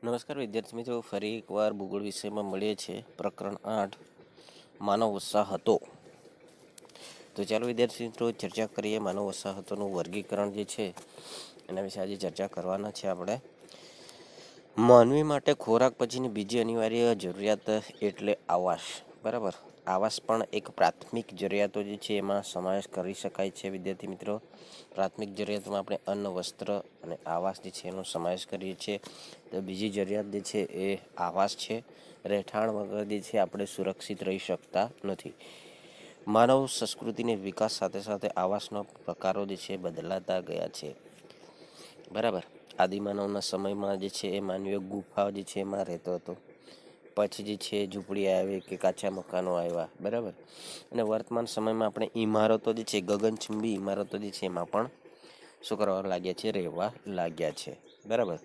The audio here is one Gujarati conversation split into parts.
નમસ્કાર વિદ્યાર્થી મિત્રો, ફરી એકવાર ભૂગોળ વિષયમાં મળીએ છીએ. પ્રકરણ 8 માનવ વસાહતો. તો ચાલો વિદ્યાર્થી મિત્રો ચર્ચા કરીએ. માનવ વસાહતોનું વર્ગીકરણ જે છે એના વિશે આજે ચર્ચા કરવાના છે આપણે. માનવી માટે ખોરાક પછીની બીજી અનિવાર્ય જરૂરિયાત એટલે આવાસ. બરાબર, આવાસ પણ એક પ્રાથમિક જરૂરિયાતો જે છે એમાં સમાવેશ કરી શકાય છે. વિદ્યાર્થી મિત્રો, પ્રાથમિક જરૂરિયાતમાં આપણે અન્ન, વસ્ત્ર અને આવાસ જે છે એનો સમાવેશ કરીએ છીએ. તો બીજી જરૂરિયાત જે છે એ આવાસ છે. રહેઠાણ વગર જે છે આપણે સુરક્ષિત રહી શકતા નથી. માનવ સંસ્કૃતિને વિકાસ સાથે સાથે આવાસના પ્રકારો જે છે બદલાતા ગયા છે. બરાબર, આદિમાનવના સમયમાં જે છે એ માનવીય ગુફા જે છે એમાં રહેતો હતો. પછી જે છે ઝૂંપડી આવી કે કાચા મકાનો આવ્યા. બરાબર, અને વર્તમાન સમયમાં આપણે ઇમારતો જે છે, ગગનચુંબી ઇમારતો જે છે એમાં પણ શું કરવા લાગ્યા છે? રહેવા લાગ્યા છે. બરાબર,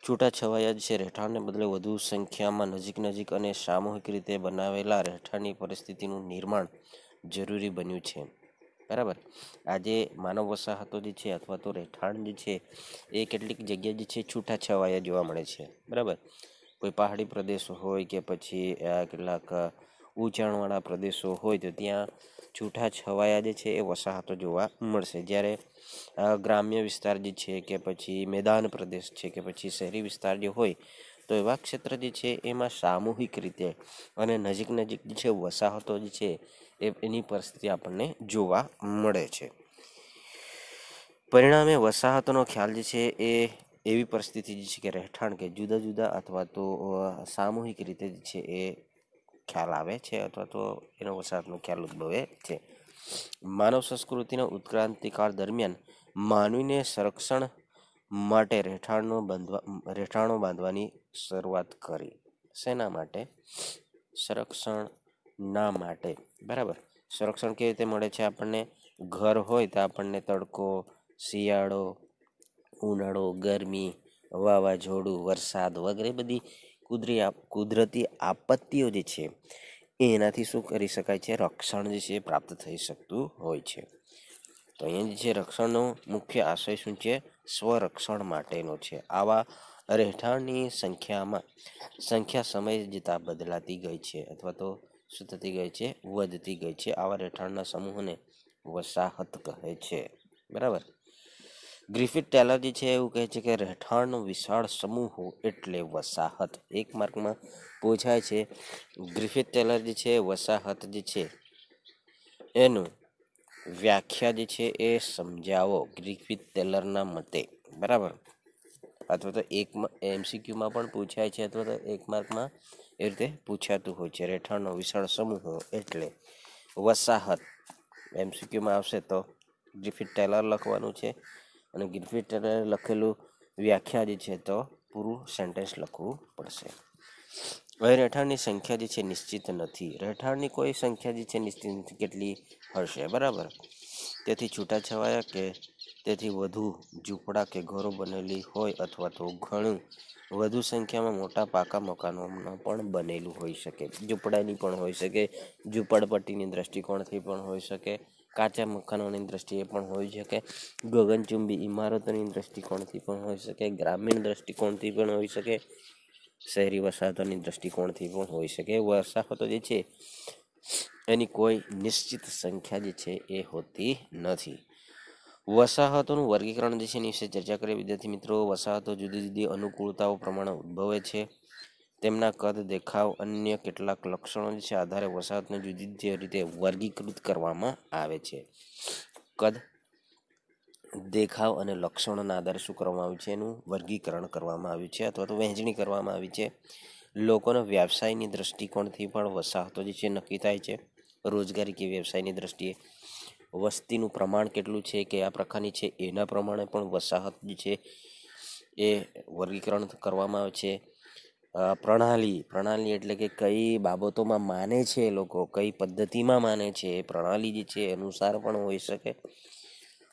છૂટાછવાયા જે છે રહેઠાણને બદલે વધુ સંખ્યામાં નજીક અને સામૂહિક રીતે બનાવેલા રહેઠાણની પરિસ્થિતિનું નિર્માણ જરૂરી બન્યું છે. બરાબર, આજે માનવ વસાહતો જે છે અથવા તો રહેઠાણ જે છે એ કેટલીક જગ્યા જે છે છૂટાછવાયા જોવા મળે છે. બરાબર, કોઈ પહાડી પ્રદેશો હોય કે પછી કેટલાક ઊંચાણવાળા પ્રદેશો હોય તો ત્યાં છૂટાછવાયા જે છે એ વસાહતો જોવા મળશે. જ્યારે ગ્રામ્ય વિસ્તાર જે છે કે પછી મેદાન પ્રદેશ છે કે પછી શહેરી વિસ્તાર જે હોય તો એવા ક્ષેત્ર જે છે એમાં સામૂહિક રીતે અને નજીક જે છે વસાહતો જે છે એની પરિસ્થિતિ આપણને જોવા મળે છે. પરિણામે વસાહતોનો ખ્યાલ જે છે એ એવી પરિસ્થિતિ જે છે કે રહેઠાણ કે જુદા જુદા અથવા તો સામૂહિક રીતે જે છે એ ખ્યાલ આવે છે અથવા તો એનો વસાહતનો ખ્યાલ ઉદ્ભવે છે. માનવ સંસ્કૃતિના ઉત્ક્રાંતિકાળ દરમિયાન માનવીને સંરક્ષણ માટે રહેઠાણો બાંધવાની શરૂઆત કરી. શેના માટે? સંરક્ષણના માટે. બરાબર, સંરક્ષણ કેવી રીતે મળે છે આપણને? ઘર હોય તો આપણને તડકો, શિયાળો, ઉનાળો, ગરમી, વાવાઝોડું, વરસાદ વગેરે બધી કુદરતી આપત્તિઓ જે છે એનાથી શું કરી શકાય છે? રક્ષણ જે છે પ્રાપ્ત થઈ શકતું હોય છે. તો અહીંયા જે છે રક્ષણનો મુખ્ય આશય શું છે? સ્વરક્ષણ માટેનો છે. આવા રહેઠાણની સંખ્યા સમય જતાં બદલાતી ગઈ છે અથવા તો શું થતી ગઈ છે? વધતી ગઈ છે. આવા રહેઠાણના સમૂહને વસાહત કહે છે. બરાબર, ગ્રિફિથ ટેલર જે છે એવું કહે છે કે રહેઠાણનો વિશાળ સમૂહ એટલે વસાહત. એક માર્કમાં પૂછાય છે. ગ્રિફિથ ટેલર જે છે વસાહત જે છે એનું વ્યાખ્યા જે છે એ સમજાવો ગ્રિફિથ ટેલરના મતે. બરાબર, અથવા તો એક MCQમાં પણ પૂછાય છે અથવા તો એક માર્કમાં એ રીતે પૂછાતું હોય છે. રહેઠાણનો વિશાળ સમૂહ એટલે વસાહત. MCQમાં આવશે તો ગ્રિફિથ ટેલર લખવાનું છે અને ગ્રિફિથ ટેલરે લખેલું વ્યાખ્યા જે છે તો પૂરું સેન્ટેન્સ લખવું પડશે. હવે રહેઠાણની સંખ્યા જે છે નિશ્ચિત નથી. રહેઠાણની કોઈ સંખ્યા જે છે નિશ્ચિત નથી કેટલી હશે. બરાબર, તેથી છૂટાછવાયા કે તેથી વધુ ઝૂંપડા કે ઘરો બનેલી હોય અથવા તો ઘણું વધુ સંખ્યામાં મોટા પાકા મકાનોમાં પણ બનેલું હોઈ શકે. ઝૂંપડાની પણ હોઈ શકે, ઝૂંપડપટ્ટીની દ્રષ્ટિકોણથી પણ હોઈ શકે, કાચા મકાનોની દ્રષ્ટિએ પણ હોઈ શકે, ગગનચુંબી ઇમારતોની દ્રષ્ટિકોણથી પણ હોઈ શકે, ગ્રામીણ દ્રષ્ટિકોણથી પણ હોઈ શકે, શહેરી વસાહતોની દ્રષ્ટિકોણથી પણ હોઈ શકે. વસાહતો જે છે એની કોઈ નિશ્ચિત સંખ્યા જે છે એ હોતી નથી. વસાહતોનું વર્ગીકરણ જે છે એની વિશે ચર્ચા કરીએ. વિદ્યાર્થી મિત્રો, વસાહતો જુદી જુદી અનુકૂળતાઓ પ્રમાણે ઉદ્ભવે છે. તેમના કદ, દેખાવ, અન્ય કેટલાક લક્ષણો જે છે આધારે વસાહતને જુદી જુદી રીતે વર્ગીકૃત કરવામાં આવે છે. કદ, દેખાવ અને લક્ષણોના આધારે શું કરવામાં આવ્યું છે? એનું વર્ગીકરણ કરવામાં આવ્યું છે અથવા તો વહેંચણી કરવામાં આવી છે. લોકોના વ્યવસાયની દ્રષ્ટિકોણથી પણ વસાહતો જે છે નક્કી થાય છે. રોજગારી કે વ્યવસાયની દ્રષ્ટિએ વસ્તીનું પ્રમાણ કેટલું છે, કયા પ્રકારની છે, એના પ્રમાણે પણ વસાહત જે છે એ વર્ગીકરણ કરવામાં આવે છે. પ્રણાલી એટલે કે કઈ બાબતોમાં માને છે લોકો, કઈ પદ્ધતિમાં માને છે, એ પ્રણાલી જે છે અનુસાર પણ હોઈ શકે.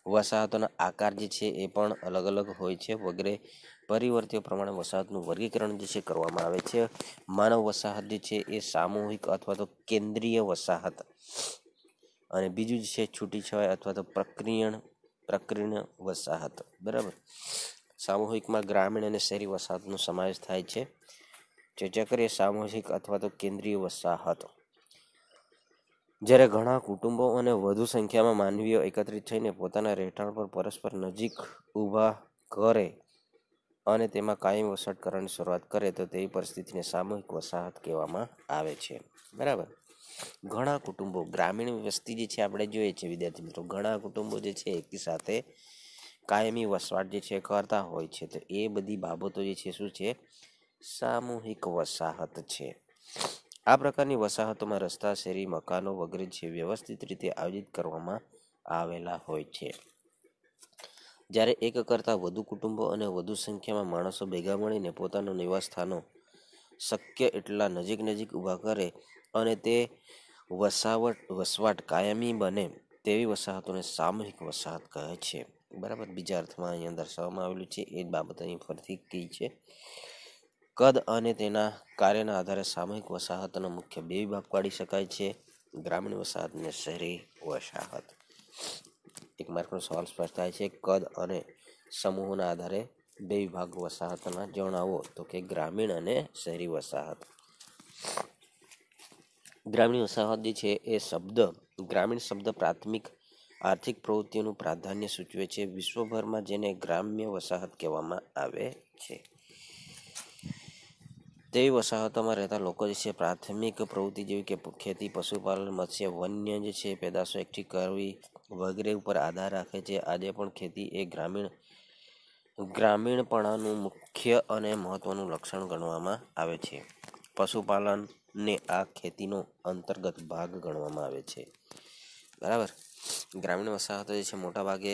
વસાહતોના આકાર જે છે એ પણ અલગ અલગ હોય છે. વગેરે પરિવર્તિઓ પ્રમાણે વસાહતનું વર્ગીકરણ જે છે કરવામાં આવે છે. માનવ વસાહત જે છે એ સામૂહિક અથવા તો કેન્દ્રીય વસાહત અને બીજું જે છે છૂટીછવાય અથવા તો પ્રકીર્ણ વસાહત. બરાબર, સામૂહિકમાં ગ્રામીણ અને શહેરી વસાહતનો સમાવેશ થાય છે. ચર્ચા કરીએ સામૂહિક અથવા તો કેન્દ્રીય વસાહત. જ્યારે ઘણા કુટુંબો અને વધુ સંખ્યામાં માનવીઓ એકત્રિત થઈને પોતાના રહેઠાણ પર પરસ્પર નજીક ઊભા કરે અને તેમાં કાયમી વસવાટ કરવાની શરૂઆત કરે તો તેવી પરિસ્થિતિને સામૂહિક વસાહત કહેવામાં આવે છે. બરાબર. ઘણા કુટુંબો, ગ્રામીણ વસ્તી જે છે આપણે જોઈએ છે વિદ્યાર્થી મિત્રો, ઘણા કુટુંબો જે છે એકી સાથે કાયમી વસવાટ જે છે કરતા હોય છે. તો એ બધી બાબતો જે છે શું છે? સામૂહિક વસાહત છે. આ પ્રકારની વસાહતોમાં રસ્તા, શેરી, મકાનો વગેરે છે વ્યવસ્થિત રીતે આયોજિત કરવામાં આવેલા હોય છે. જ્યારે એક કરતાં વધુ કુટુંબો અને વધુ સંખ્યામાં માણસો ભેગા મળીને પોતાના નિવાસસ્થાનો શક્ય એટલા નજીક ઊભા કરે અને તે વસવાટ કાયમી બને તેવી વસાહતોને સામૂહિક વસાહત કહે છે. બરાબર. બીજા અર્થમાં અહીંયા દર્શાવવામાં આવેલું છે એ જ બાબત અહીં ફરીથી કહી છે. કદ અને તેના કાર્યના આધારે સામૂહિક વસાહતનો મુખ્ય બે વિભાગ પાડી શકાય છે: ગ્રામીણ વસાહત અને શહેરી વસાહત. એક માર્કનો સવાલ સ્પષ્ટ થાય છે. કદ અને સમૂહોના આધારે બે વિભાગ વસાહતના જણાવો. તો કે ગ્રામીણ અને શહેરી વસાહત. ગ્રામીણ વસાહત જે છે એ ગ્રામીણ શબ્દ પ્રાથમિક આર્થિક પ્રવૃત્તિઓનું પ્રાધાન્ય સૂચવે છે. વિશ્વભરમાં જેને ગ્રામ્ય વસાહત કહેવામાં આવે છે તેવી વસાહતોમાં રહેતા લોકો જે છે પ્રાથમિક પ્રવૃત્તિ જેવી કે ખેતી, પશુપાલન, મત્સ્ય, વન્ય જે છે પેદાશો એકઠી કરવી વગેરે ઉપર આધાર રાખે છે. આજે પણ ખેતી એ ગ્રામીણપણાનું મુખ્ય અને મહત્વનું લક્ષણ ગણવામાં આવે છે. પશુપાલનને આ ખેતીનો અંતર્ગત ભાગ ગણવામાં આવે છે. બરાબર. ગ્રામીણ વસાહતો જે છે મોટા ભાગે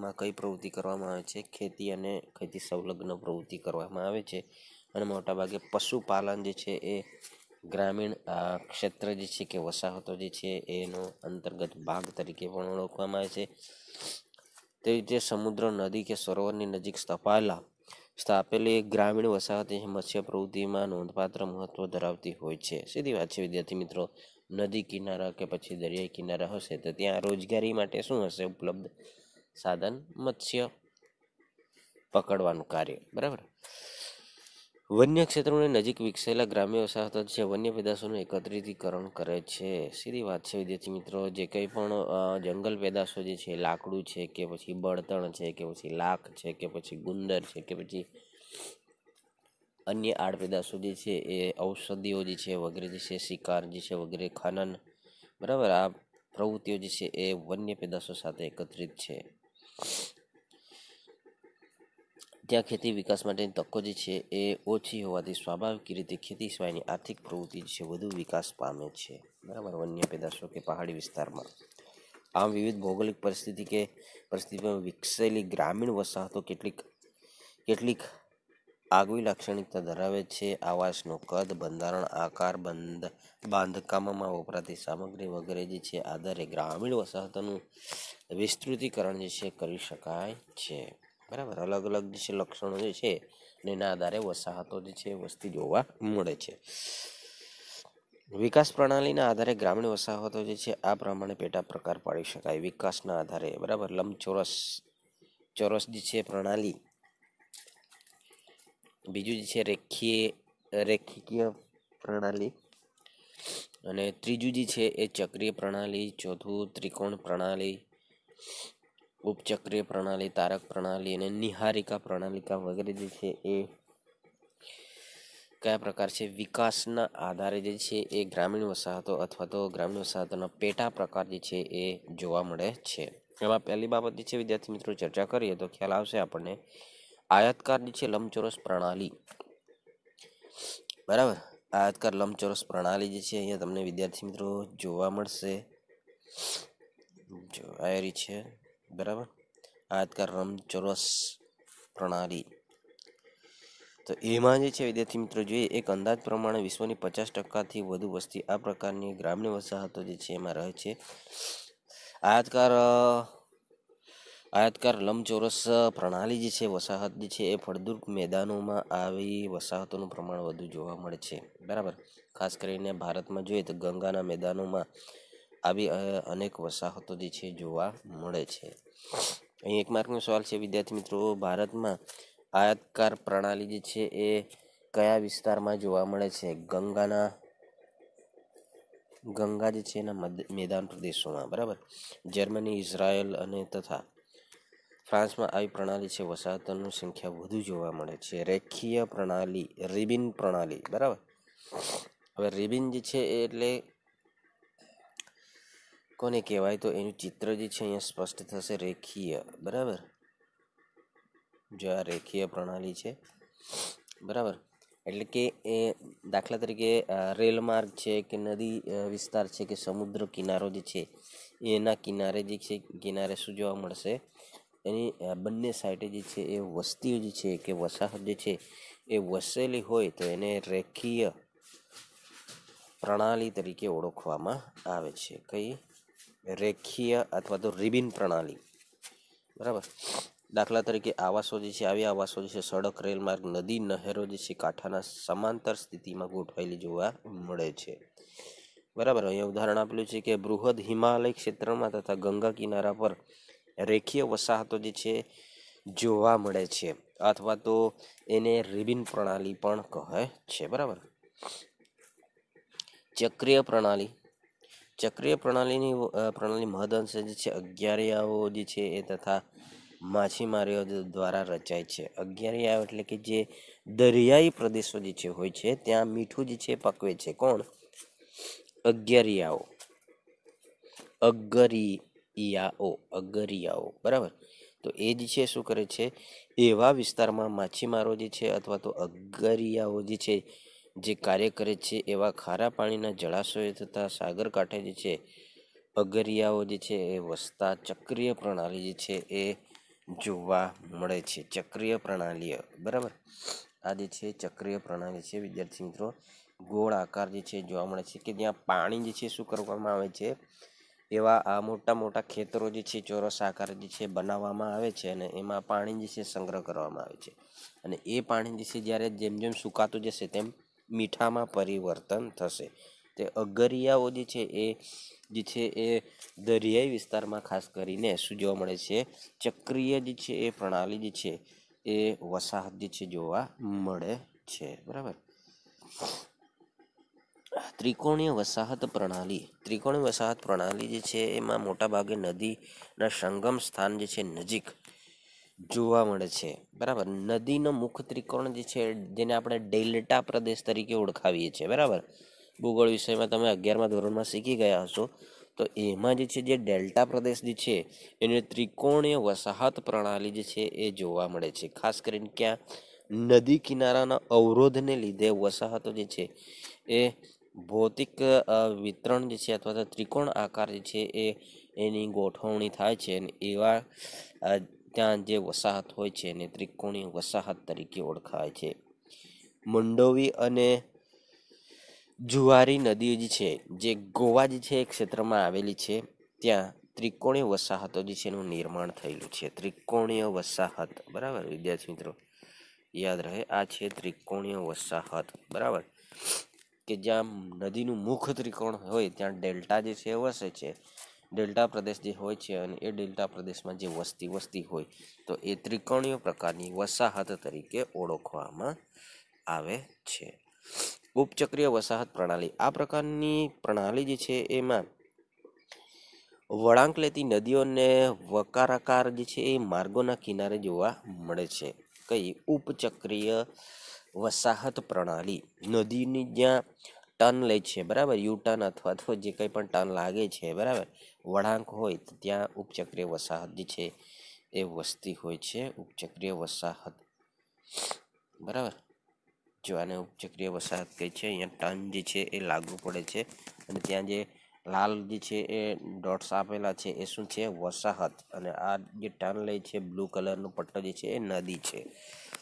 માં કઈ પ્રવૃત્તિ કરવામાં આવે છે? ખેતી અને ખેતી સંલગ્ન પ્રવૃત્તિ કરવામાં આવે છે. અને મોટા ભાગે પશુપાલન જે છે એ ગ્રામીણ ક્ષેત્ર જે છે કે વસાહતો જે છે એનો અંતર્ગત ભાગ તરીકે પણ ઓળખવામાં આવે છે. તે રીતે સમુદ્ર, નદી કે સરોવરની નજીક સ્થાપેલી ગ્રામીણ વસાહત મત્સ્ય પ્રવૃત્તિમાં નોંધપાત્ર મહત્વ ધરાવતી હોય છે. સીધી વાત છે વિદ્યાર્થી મિત્રો. નદી કિનારા કે પછી દરિયાઈ કિનારા હશે તો ત્યાં રોજગારી માટે શું હશે ઉપલબ્ધ સાધન? મત્સ્ય પકડવાનું કાર્ય. બરાબર. વન્ય ક્ષેત્રોની નજીક વિકસેલા ગ્રામ્ય વસાહતો છે વન્ય પેદાશોનું એકત્રીકરણ કરે છે. સીધી વાત છે વિદ્યાર્થી મિત્રો. જે કંઈ પણ જંગલ પેદાશો જે છે, લાકડું છે કે પછી બળતણ છે કે પછી લાખ છે કે પછી ગુંદર છે કે પછી અન્ય આડ પેદાશો જે છે એ ઔષધિઓ જે છે વગેરે જે છે, શિકાર જે છે વગેરે, ખનન. બરાબર. આ પ્રવૃત્તિઓ જે છે એ વન્ય પેદાશો સાથે એકત્રિત છે. ત્યાં ખેતી વિકાસ માટેની તકો જે છે એ ઓછી હોવાથી સ્વાભાવિક રીતે ખેતી સિવાયની આર્થિક પ્રવૃત્તિ જે છે વધુ વિકાસ પામે છે. બરાબર. વન્ય પેદાશો કે પહાડી વિસ્તારમાં. આમ વિવિધ ભૌગોલિક પરિસ્થિતિમાં વિકસેલી ગ્રામીણ વસાહતો કેટલીક આગવી લાક્ષણિકતા ધરાવે છે. આવાસનું કદ, બંધારણ, આકાર, બાંધકામમાં વપરાતી સામગ્રી વગેરે જે છે આધારે ગ્રામીણ વસાહતોનું વિસ્તૃતીકરણ જે છે કરી શકાય છે. બરાબર. અલગ જે છે લક્ષણો જે છે એના આધારે વસાહતો જે છે વસ્તી જોવા મળે છે. વિકાસ પ્રણાલીના આધારે ગ્રામીણ વસાહતો જે છે આ પ્રમાણે પેટા પ્રકાર પાડી શકાય. વિકાસના આધારે. બરાબર. લંબચોરસ જે છે પ્રણાલી. બીજું જે છે રેખીય પ્રણાલી. અને ત્રીજું જે છે એ ચક્રીય પ્રણાલી. ચોથું ત્રિકોણ પ્રણાલી, ઉપચક્રીય પ્રણાલી, તારક પ્રણાલી અને નિહારિકા પ્રણાલિકા વગેરે જે છે એ કયા પ્રકાર છે? વિકાસના આધારે જે છે એ ગ્રામીણ વસાહતો અથવા તો ગ્રામીણ વસાહતોના પેટા પ્રકાર જે છે એ જોવા મળે છે. એમાં પહેલી બાબત જે છે વિદ્યાર્થી મિત્રો ચર્ચા કરીએ તો ખ્યાલ આવશે આપણને. આયતકાર જે છે લંબચોરસ પ્રણાલી. બરાબર. આયતકાર લંબચોરસ પ્રણાલી જે છે અહીંયા તમને વિદ્યાર્થી મિત્રો જોવા મળશે. જો આ રહી છે. બરાબર. આયતકાર લંબચોરસ પ્રણાલી. તો એમાં જે છે વિદ્યાર્થી મિત્રો જોઈએ એક અંદાજ પ્રમાણે વિશ્વની 50%થી વધુ વસ્તી આ પ્રકારની ગ્રામીણ વસાહતો જે છે એમાં રહે છે. આયતકાર લંબચોરસ પ્રણાલી જે છે વસાહત જે છે એ ફળદ્રુપ મેદાનોમાં આવી વસાહતોનું પ્રમાણ વધુ જોવા મળે છે. બરાબર. ખાસ કરીને ભારતમાં જોઈએ તો ગંગાના મેદાનોમાં આવી અનેક વસાહતો જે છે જોવા મળે છે. અહીં 1 માર્કનો સવાલ છે વિદ્યાર્થી મિત્રો, ભારતમાં આયતકાર પ્રણાલી જે છે એ કયા વિસ્તારમાં જોવા મળે છે? ગંગા જે છે એના મેદાન પ્રદેશોમાં, બરાબર. જર્મની, ઇઝરાયલ અને તથા ફ્રાન્સમાં આવી પ્રણાલી છે વસાહતોની સંખ્યા વધુ જોવા મળે છે. રેખીય પ્રણાલી, રિબિન પ્રણાલી, બરાબર. હવે રિબિન જે છે એ એટલે કોને કહેવાય? તો એનું ચિત્ર જે છે અહીંયા સ્પષ્ટ થશે, રેખીય, બરાબર. જો આ રેખીય પ્રણાલી છે, બરાબર. એટલે કે એ દાખલા તરીકે રેલ માર્ગ છે કે નદી વિસ્તાર છે કે સમુદ્ર કિનારો જે છે એના કિનારે જે છે, કિનારે શું જોવા મળશે? એની બંને સાઈડે જે છે એ વસ્તીઓ જે છે કે વસાહત જે છે એ વસેલી હોય તો એને રેખીય પ્રણાલી તરીકે ઓળખવામાં આવે છે. કઈ? રેખીય અથવા તો રિબિન પ્રણાલી, બરાબર. દાખલા તરીકે આવાસો જે છે, આવી આવાસો જે છે સડક, રેલ માર્ગ, નદી, નહેરો જે છે કાંઠાના સમાંતર સ્થિતિમાં ગોઠવાયેલી જોવા મળે છે, બરાબર. અહીંયા ઉદાહરણ આપેલું છે કે બૃહદ હિમાલય ક્ષેત્રમાં તથા ગંગા કિનારા પર રેખીય વસાહતો જે છે જોવા મળે છે, અથવા તો એને રિબિન પ્રણાલી પણ કહે છે, બરાબર. ચક્રીય પ્રણાલી, ચક્રીય પ્રણાલી મહદઅંશે જે છે અગિયારિયાઓ જે છે એ તથા માછીમારીઓ દ્વારા રચાય છે. અગિયારિયાઓ એટલે કે જે દરિયાઈ પ્રદેશો જે છે હોય છે ત્યાં મીઠું જે છે પકવે છે. કોણ? અગિયારિયાઓ, અગરિયાઓ, બરાબર. તો એ જે છે શું કરે છે? એવા વિસ્તારમાં માછીમારો જે છે અથવા તો અગરિયાઓ જે છે જે કાર્ય કરે છે એવા ખારા પાણીના જળાશયો તથા સાગર કાંઠે જે છે અગરિયાઓ જે છે એ વસતા ચક્રીય પ્રણાલી જે છે એ જોવા મળે છે. ચક્રીય પ્રણાલીઓ, બરાબર. આ જે છે ચક્રીય પ્રણાલી છે વિદ્યાર્થી મિત્રો, ગોળ આકાર જે છે જોવા મળે છે કે જ્યાં પાણી જે છે શું કરવામાં આવે છે? એવા આ મોટા મોટા ખેતરો જે છે ચોરસ આકાર જે છે બનાવવામાં આવે છે અને એમાં પાણી જે છે સંગ્રહ કરવામાં આવે છે અને એ પાણી જે છે જ્યારે જેમ જેમ સુકાતું જશે તેમ મીઠામાં પરિવર્તન થશે. તે અગરિયાઓ જે છે એ દરિયાઈ વિસ્તારમાં ખાસ કરીને શું જોવા મળે છે? ચક્રીય જે છે એ પ્રણાલી જે છે એ વસાહત જે છે જોવા મળે છે, બરાબર. ત્રિકોણીય વસાહત પ્રણાલી, ત્રિકોણીય વસાહત પ્રણાલી જે છે એમાં મોટા ભાગે નદીના સંગમ સ્થાન જે છે નજીક જોવા મળે છે, બરાબર. નદીનો મુખ ત્રિકોણ જે છે જેને આપણે ડેલ્ટા પ્રદેશ તરીકે ઓળખાવીએ છીએ, બરાબર. ભૂગોળ વિષયમાં તમે 11મા ધોરણમાં શીખી ગયા હશો. તો એમાં જે છે જે ડેલ્ટા પ્રદેશ જે છે એને ત્રિકોણીય વસાહત પ્રણાલી જે છે એ જોવા મળે છે. ખાસ કરીને ક્યાં? નદી કિનારાના અવરોધને લીધે વસાહતો જે છે એ ભૌતિક વિતરણ જે છે અથવા તો ત્રિકોણ આકાર જે છે એની ગોઠવણી થાય છે અને એવા ત્યાં જે વસાહત હોય છે એને ત્રિકોણીય વસાહત તરીકે ઓળખાય છે. મંડોવી અને જુઆરી નદીઓ જે છે જે ગોવા જે છે એ ક્ષેત્રમાં આવેલી છે ત્યાં ત્રિકોણીય વસાહતો જે છે એનું નિર્માણ થયેલું છે. ત્રિકોણીય વસાહત, બરાબર વિદ્યાર્થી મિત્રો, યાદ રહે આ છે ત્રિકોણીય વસાહત, બરાબર. કે જ્યાં નદીનું મુખ ત્રિકોણ હોય ત્યાં ડેલ્ટા જે છે વસે છે, ડેલ્ટા પ્રદેશ જે હોય છે અને એ ડેલ્ટા પ્રદેશમાં જે વસ્તી હોય તો એ ત્રિકોણીય પ્રકારની વસાહત તરીકે ઓળખવામાં આવે છે. ઉપચક્રીય વસાહત પ્રણાલી, આ પ્રકારની પ્રણાલી જે છે એમાં વળાંક લેતી નદીઓને વકારાકાર જે છે એ માર્ગોના કિનારે જોવા મળે છે. કઈ? ઉપચક્રીય વસાહત પ્રણાલી. નદીની જ્યાં ટર્ન લે છે, બરાબર, યુ ટર્ન અથવા તો જે કંઈ પણ ટર્ન લાગે છે, બરાબર, વળાંક હોય તો ત્યાં ઉપચક્રીય વસાહત જે છે એ વસતી હોય છે. ઉપચક્રીય વસાહત, બરાબર. જો આને ઉપચક્રીય વસાહત કહે છે. અહીંયા ટર્ન જે છે એ લાગુ પડે છે અને ત્યાં જે લાલ જે છે એ ડોટ્સ આપેલા છે એ શું છે? વસાહત. અને આ જે ટર્ન લે છે બ્લુ કલરનો પટ્ટો જે છે એ નદી છે.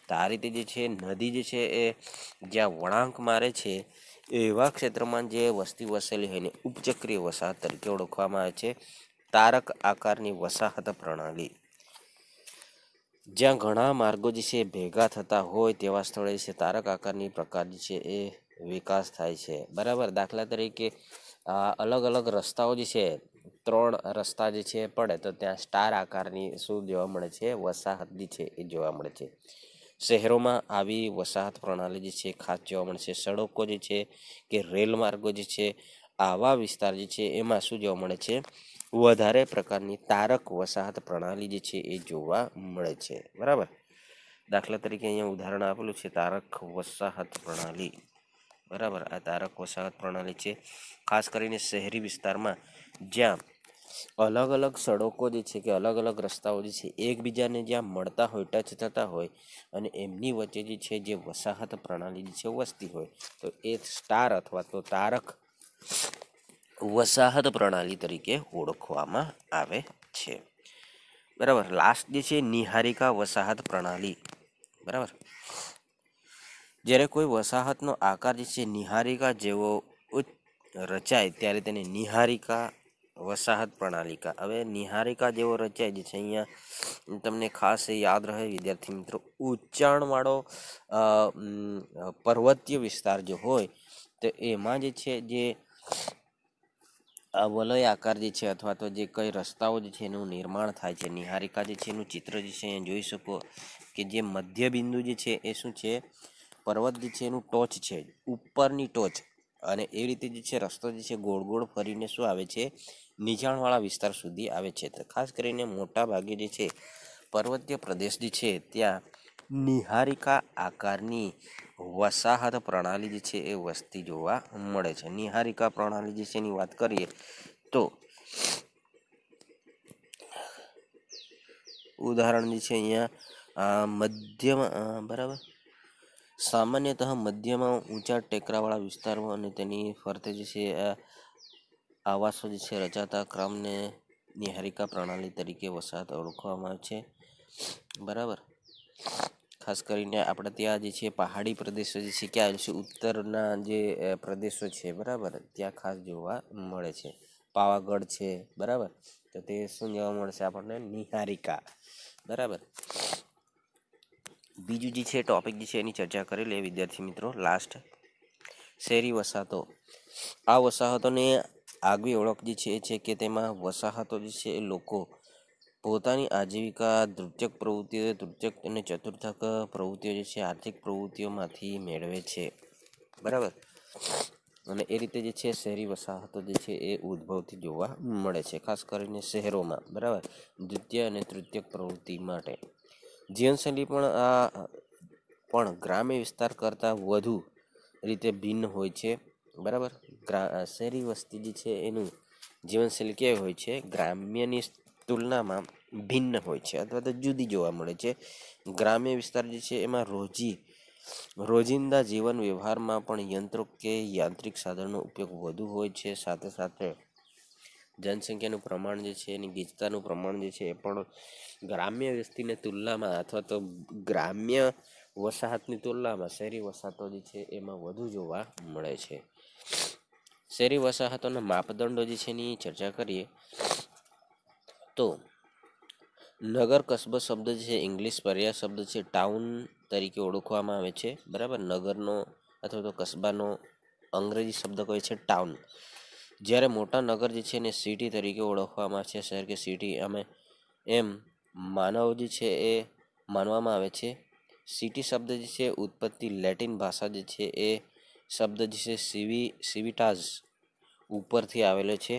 તો આ રીતે જે છે નદી જે છે એ જ્યાં વળાંક મારે છે એવા ક્ષેત્રમાં જે વસ્તી વસેલી હોય ને ઉપચક્રીય વસાહત તરીકે ઓળખવામાં આવે છે. તારક આકારની વસાહત પ્રણાલી, જ્યાં ઘણા માર્ગો જે છે ભેગા થતા હોય તેવા સ્થળે છે તારક આકારની પ્રકાર જે છે એ વિકાસ થાય છે, બરાબર. દાખલા તરીકે અલગ અલગ રસ્તાઓ જે છે 3 રસ્તા જે છે પડે તો ત્યાં સ્ટાર આકારની શું જોવા મળે છે? વસાહત જે છે એ જોવા મળે છે. શહેરોમાં આવી વસાહત પ્રણાલી જે છે ખાસ જોવા મળે છે. સડકો જે છે કે રેલ માર્ગો જે છે આવા વિસ્તાર જે છે એમાં શું જોવા મળે છે? વધારે પ્રકારની તારક વસાહત પ્રણાલી જે છે એ જોવા મળે છે. બરાબર. દાખલા તરીકે અહીંયા ઉદાહરણ આપેલું છે તારક વસાહત પ્રણાલી. બરાબર. આ તારક વસાહત પ્રણાલી છે ખાસ કરીને શહેરી વિસ્તારમાં જ્યાં અલગ અલગ સડકો જે છે કે અલગ અલગ રસ્તાઓ જે છે એકબીજાને જ્યાં મળતા હોય, ટચ થતા હોય અને એમની વચ્ચે જે છે જે વસાહત પ્રણાલી જે છે વસતી હોય તો એ સ્ટાર અથવા તો તારક વસાહત પ્રણાલી તરીકે ઓળખવામાં આવે છે. બરાબર. લાસ્ટ જે છે નિહારિકા વસાહત પ્રણાલી. બરાબર. જ્યારે કોઈ વસાહતનો આકાર જે છે નિહારિકા જેવો રચાય ત્યારે તેને નિહારિકા વસાહત પ્રણાલિકા. હવે નિહારિકા જેવો રચાય જે છે અહીંયા તમને ખાસ યાદ રહે વિદ્યાર્થી મિત્રો, ઉચ્ચાણવાળો પર્વતીય વિસ્તાર જો હોય તો એમાં જે છે જે વલય આકાર જે છે અથવા તો જે કઈ રસ્તાઓ જે છે એનું નિર્માણ થાય છે. નિહારિકા જે છે એનું ચિત્ર જે છે અહીંયા જોઈ શકો કે જે મધ્ય બિંદુ જે છે એ શું છે? પર્વત જે છે એનું ટોચ છે, ઉપરની ટોચ, અને એ રીતે જે છે રસ્તો જે છે ગોળ ગોળ ફરીને શું આવે છે? નીચાણવાળા વિસ્તાર સુધી આવે છે. તો ખાસ કરીને મોટા ભાગે જે છે પર્વતીય પ્રદેશ જે છે ત્યાં નિહારિકા આકારની વસાહત પ્રણાલી જે છે એ વસતી જોવા મળે છે. નિહારિકા પ્રણાલી જે છે એની વાત કરીએ તો ઉદાહરણ જે છે અહીંયા મધ્યમાં બરાબર સામાન્યતઃ મધ્યમાં ઊંચા ટેકરાવાળા વિસ્તારો અને તેની ફરતે જે છે આવાસો જે છે રચાતા ક્રમને નિહારિકા પ્રણાલી તરીકે વસાહત ઓળખવામાં આવે છે. બરાબર. ખાસ કરીને આપણે ત્યાં જે છે પહાડી પ્રદેશો જે છે ક્યાં છે? ઉત્તરના જે પ્રદેશો છે બરાબર ત્યાં ખાસ જોવા મળે છે. પાવાગઢ છે. બરાબર. તો તે શું જોવા મળશે આપણને? નિહારિકા. બરાબર. બીજું જે છે ટોપિક જે છે એની ચર્ચા કરી લે વિદ્યાર્થી મિત્રો. લાસ્ટ શહેરી વસાહતો. આ વસાહતોને આગવી ઓળખ જે છે એ છે કે તેમાં વસાહતો જે છે એ લોકો પોતાની આજીવિકા તૃતીયક પ્રવૃત્તિઓ, તૃતીયક અને ચતુર્થક પ્રવૃત્તિઓ જે છે આર્થિક પ્રવૃત્તિઓમાંથી મેળવે છે. બરાબર. અને એ રીતે જે છે શહેરી વસાહતો જે છે એ ઉદ્ભવથી જોવા મળે છે ખાસ કરીને શહેરોમાં. બરાબર. દ્વિતીય અને તૃતીયક પ્રવૃત્તિ માટે જીવનશૈલી પણ ગ્રામ્ય વિસ્તાર કરતાં વધુ રીતે ભિન્ન હોય છે. બરાબર. શહેરી વસ્તી જે છે એનું જીવનશૈલી કેવી હોય છે? ગ્રામ્યની તુલનામાં ભિન્ન હોય છે અથવા તો જુદી જોવા મળે છે. ગ્રામ્ય વિસ્તાર જે છે એમાં રોજિંદા જીવન વ્યવહારમાં પણ યંત્રો કે યાંત્રિક સાધનનો ઉપયોગ વધુ હોય છે. સાથે સાથે જનસંખ્યાનું પ્રમાણ જે છે એની ગીચતાનું પ્રમાણ જે છે એ પણ ગ્રામ્ય વસ્તીને તુલનામાં અથવા તો ગ્રામ્ય વસાહતની તુલનામાં શહેરી વસાહતો જે છે એમાં વધુ જોવા મળે છે. શહેરી વસાહતોના માપદંડો જે છે એની ચર્ચા કરીએ તો નગર કસ્બો શબ્દ જે છે ઇંગ્લિશ પર્યાય શબ્દ છે ટાઉન તરીકે ઓળખવામાં આવે છે. બરાબર. નગરનો અથવા તો કસ્બાનો અંગ્રેજી શબ્દ કહે છે ટાઉન. જ્યારે મોટા નગર જે છે એને સિટી તરીકે ઓળખવામાં આવે છે. શહેર કે સિટી એમ માનવ જે છે એ માનવામાં આવે છે. સિટી શબ્દ જે છે ઉત્પત્તિ લેટિન ભાષા જે છે એ શબ્દ જે છે સિવિટાઝ ઉપરથી આવેલો છે.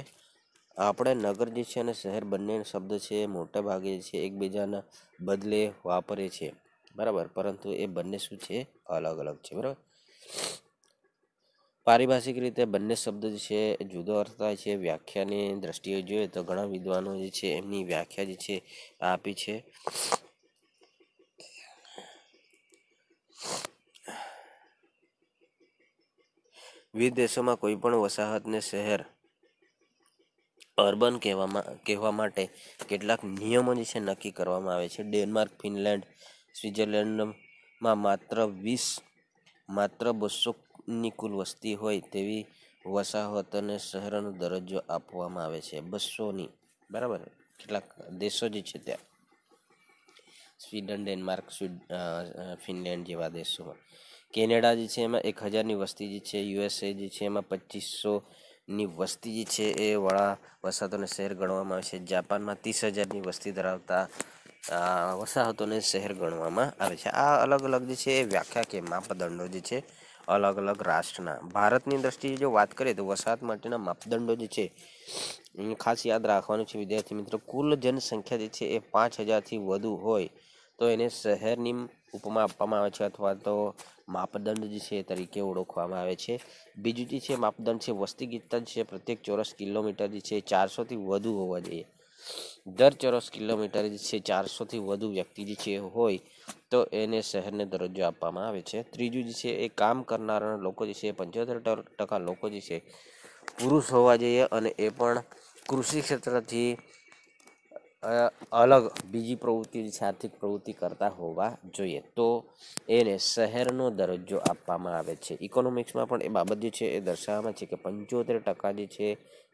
આપણે નગર જે છે અને શહેર બંને શબ્દ છે મોટા ભાગે છે એકબીજાના બદલે વાપરે છે. બરાબર. પરંતુ એ બંને શું છે? અલગ અલગ છે. બરાબર. પારિભાષિક રીતે બંને શબ્દ જે છે જુદો અર્થ થાય છે. વ્યાખ્યાની દ્રષ્ટિએ જોઈએ તો ઘણા વિદ્વાનો જે છે એમની વ્યાખ્યા જે છે આપી છે. વિવિધ દેશોમાં કોઈ પણ વસાહતને શહેર અર્બન કહેવા માટે કેટલાક નિયમો જે છે નક્કી કરવામાં આવે છે. ડેનમાર્ક, ફિનલેન્ડ, સ્વિટ્ઝરલેન્ડમાં માત્ર 200ની કુલ વસ્તી હોય તેવી વસાહતોને શહેરનો દરજ્જો આપવામાં આવે છે. 200ની. બરાબર. કેટલાક દેશો જે છે ત્યાં સ્વીડન, ડેનમાર્ક, ફિનલેન્ડ જેવા દેશોમાં. કેનેડા જે છે એમાં 1000ની વસ્તી જે છે. USA જે છે એમાં 2500 ની વસ્તી જે છે એ વાળા વસાહતોને શહેર ગણવામાં આવે છે. જાપાનમાં 30,000ની વસ્તી ધરાવતા વસાહતોને શહેર ગણવામાં આવે છે. આ અલગ અલગ જે છે એ વ્યાખ્યા કે માપદંડો જે છે અલગ અલગ રાષ્ટ્રના. ભારતની દ્રષ્ટિએ જો વાત કરીએ તો વસાહત માટેના માપદંડો જે છે ખાસ યાદ રાખવાનું છે વિદ્યાર્થી મિત્રો. કુલ જનસંખ્યા જે છે એ 5,000થી વધુ હોય તો એને શહેરની ઉપમા આપવામાં આવે છે અથવા તો માપદંડ જે છે તરીકે ઓળખવામાં આવે છે. બીજું જે છે માપદંડ છે વસ્તી ગીતતા છે પ્રત્યેક ચોરસ કિલોમીટર જે છે 400થી વધુ હોવા જોઈએ. દર ચોરસ કિલોમીટર જે છે 400થી વધુ વ્યક્તિ જે છે હોય તો એને શહેરને દરજ્જો આપવામાં આવે છે. ત્રીજું જે છે એ કામ કરનારા લોકો જે છે 75% લોકો જે છે પુરુષ હોવા જોઈએ અને એ પણ કૃષિ ક્ષેત્રથી અલગ બીજી પ્રવૃત્તિ છે આર્થિક પ્રવૃત્તિ કરતા હોવા જોઈએ તો એને શહેરનો દરજ્જો આપવામાં આવે છે. ઇકોનોમિક્સમાં પણ એ બાબત જે છે એ દર્શાવવામાં છે કે 75% જે છે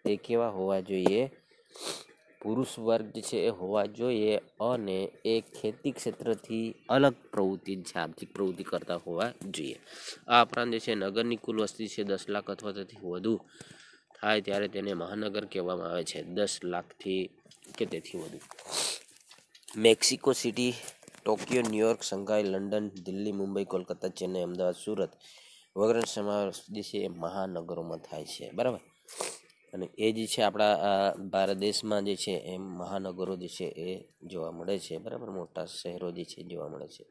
એ કેવા હોવા જોઈએ, પુરુષ વર્ગ જે છે એ હોવા જોઈએ અને એ ખેતી ક્ષેત્રથી અલગ પ્રવૃત્તિ છે આર્થિક પ્રવૃત્તિ કરતા હોવા જોઈએ. આ ઉપરાંત જે છે નગરની કુલ વસ્તી છે 10 લાખ અથવા તેથી વધુ થાય ત્યારે તેને મહાનગર કહેવામાં આવે છે. 10 લાખથી કે તેથી વધુ. Mexico City, Tokyo, New York, Shanghai, London, Delhi, Mumbai, Kolkata, Chennai, Ahmedabad, Surat વગેરેનો સમાવેશ જે છે એ મહાનગરોમાં થાય છે. બરાબર. અને એ જે છે આપણા ભારત દેશમાં જે છે એ મહાનગરો જે છે એ જોવા મળે છે. બરાબર. મોટા શહેરો જે છે જોવા મળે છે.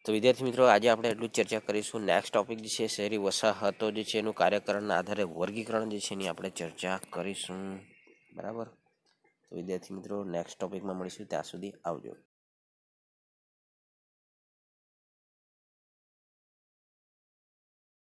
તો વિદ્યાર્થી મિત્રો આજે આપણે એટલું જ ચર્ચા કરીશું. નેક્સ્ટ ટોપિક જે છે શહેરી વસાહતો જે છે એનું કાર્યકરણના આધારે વર્ગીકરણ જે છે એની આપણે ચર્ચા કરીશું. બરાબર. તો વિદ્યાર્થી મિત્રો નેક્સ્ટ ટોપિકમાં મળીશું. ત્યાં સુધી આવજો.